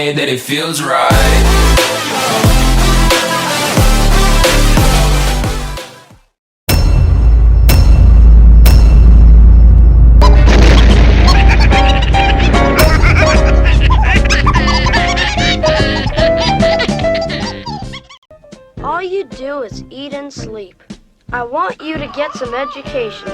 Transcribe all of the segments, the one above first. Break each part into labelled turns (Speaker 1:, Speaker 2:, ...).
Speaker 1: way that it feels right.
Speaker 2: All you do is eat and sleep. I want you to get some education.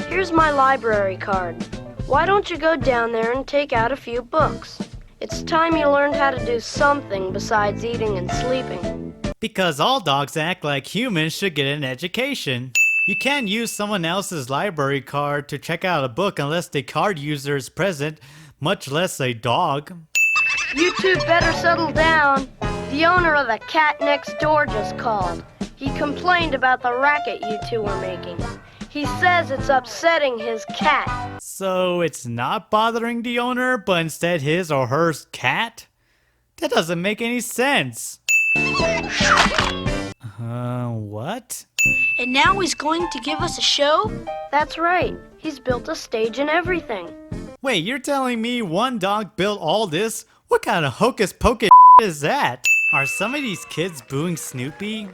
Speaker 2: Here's my library card. Why don't you go down there and take out a few books? It's time you learned how to do something besides eating and sleeping.
Speaker 3: Because all dogs act like humans should get an education. You can't use someone else's library card to check out a book unless the card user is present, much less a dog.
Speaker 2: You two better settle down. The owner of the cat next door just called. He complained about the racket you two were making. He says it's upsetting his cat.
Speaker 3: So it's not bothering the owner, but instead his or her cat? That doesn't make any sense. What?
Speaker 4: And now he's going to give us a show?
Speaker 2: That's right. He's built a stage and everything.
Speaker 3: Wait, you're telling me one dog built all this? What kind of hocus pocus is that? Are some of these kids booing Snoopy?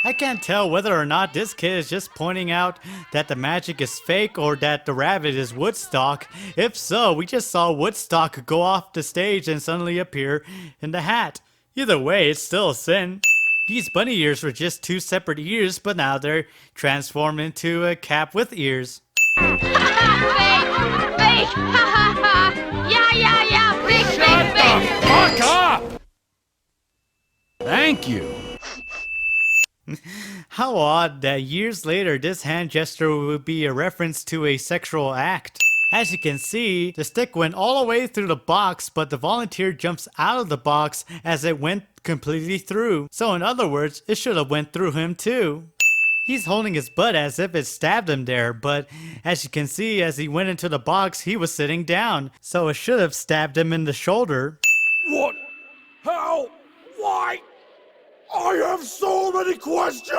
Speaker 3: I can't tell whether or not this kid is just pointing out that the magic is fake or that the rabbit is Woodstock. If so, we just saw Woodstock go off the stage and suddenly appear in the hat. Either way, it's still a sin. These bunny ears were just two separate ears, but now they're transformed into a cap with ears.
Speaker 4: Fake! Fake! Yeah! Fake, fake, fake!
Speaker 5: Fuck up! Thank you.
Speaker 3: How odd that years later this hand gesture would be a reference to a sexual act. As you can see, the stick went all the way through the box, but the volunteer jumps out of the box as it went completely through. So in other words, it should have went through him too. He's holding his butt as if it stabbed him there, but as you can see, as he went into the box, he was sitting down, so it should have stabbed him in the shoulder.
Speaker 5: What? How? Why? I have so many questions!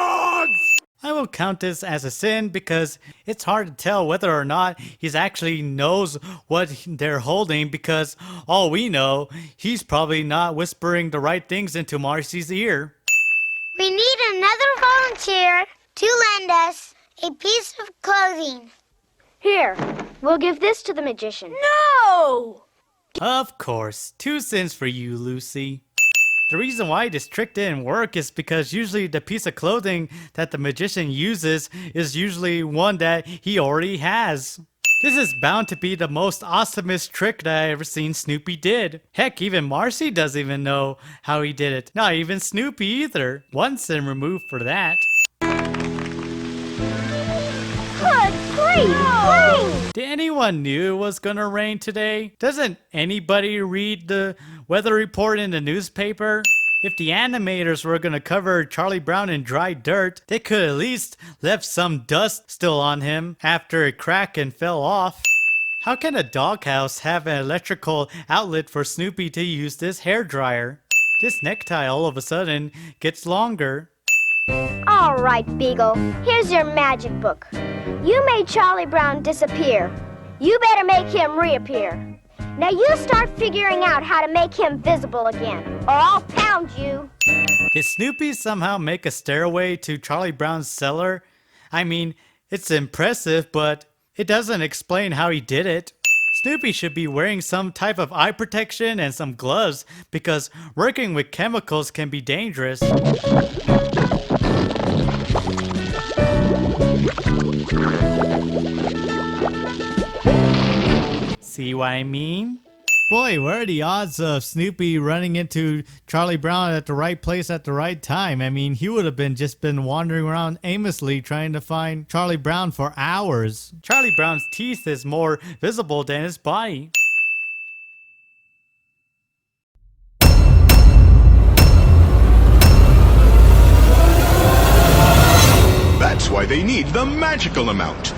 Speaker 3: I will count this as a sin because it's hard to tell whether or not he actually knows what they're holding, because all we know, he's probably not whispering the right things into Marcy's ear.
Speaker 6: We need another volunteer to lend us a piece of clothing.
Speaker 7: Here, we'll give this to the magician.
Speaker 4: No!
Speaker 3: Of course, 2 cents for you, Lucy. The reason why this trick didn't work is because usually the piece of clothing that the magician uses is usually one that he already has. This is bound to be the most awesomest trick that I ever seen Snoopy did. Heck, even Marcy doesn't even know how he did it. Not even Snoopy either. 1 cent removed for that.
Speaker 7: Good grief! Rain!
Speaker 3: Did anyone knew it was gonna rain today? Doesn't anybody read the weather report in the newspaper? If the animators were gonna cover Charlie Brown in dry dirt, they could at least left some dust still on him after it cracked and fell off. How can a doghouse have an electrical outlet for Snoopy to use this hairdryer? This necktie all of a sudden gets longer.
Speaker 7: All right, Beagle. Here's your magic book. You made Charlie Brown disappear. You better make him reappear. Now you start figuring out how to make him visible again, or I'll pound you.
Speaker 3: Did Snoopy somehow make a stairway to Charlie Brown's cellar? I mean, it's impressive, but it doesn't explain how he did it. Snoopy should be wearing some type of eye protection and some gloves, because working with chemicals can be dangerous. See what I mean? Boy, what are the odds of Snoopy running into Charlie Brown at the right place at the right time? I mean, he would have just been wandering around aimlessly trying to find Charlie Brown for hours. Charlie Brown's teeth is more visible than his body.
Speaker 8: That's why they need the magical amount.